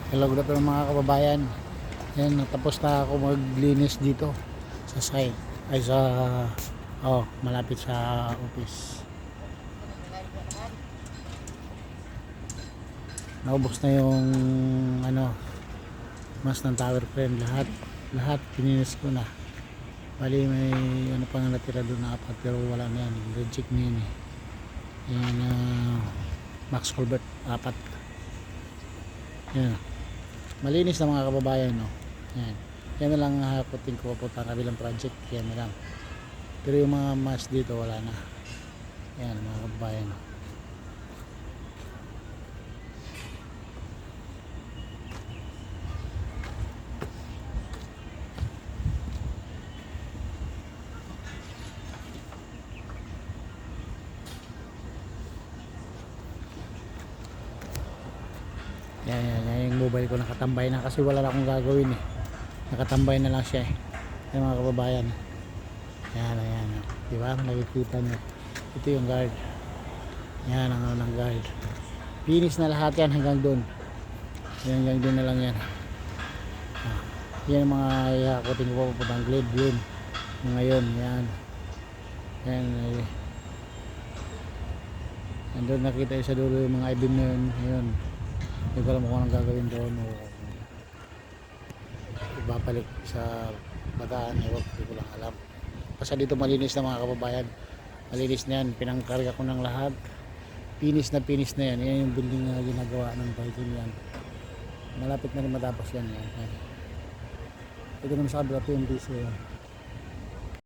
Hello, good afternoon mga kababayan. Yan, tapos na ako maglinis dito sa site. Ay sa malapit sa office. Naubos na yung mas ng tower crane, lahat pininis ko na. Bali may pang natira doon na apat pero wala na yan. Reject na yan eh. Yan Max Colbert apat. Yan. Malinis na mga kababayan, no. Yan na lang hakutin ko po ang kabilang project. Yan na lang. Pero yung mga mas dito wala na. Yan mga kababayan, no. Yan yung mobile ko nakatambay na kasi wala na akong gagawin eh. Nakatambay na lang siya eh. Yan mga kababayan. Ayan. Diba? Nakikita nyo. Ito yung guard. Yan ang ng guard. Finish na lahat yan hanggang doon. Hanggang doon na lang yan. Yan ang mga ihakutin ko po ng glade yun. Ngayon, yan. Yan. Andun nakita yung sa dulo yung mga ibin na yun. Ngayon. Hindi ko alam kung anong gagawin doon o ibabalik sa bataan. Hindi ko lang alam. Kasi dito malinis na mga kababayan. Malinis na yan. Pinangkarga ko ng lahat. Finish na yan. Yan yung building na ginagawa ng Viking yan. Malapit na rin matapos yan. Ito naman sa kabila PMDC yan.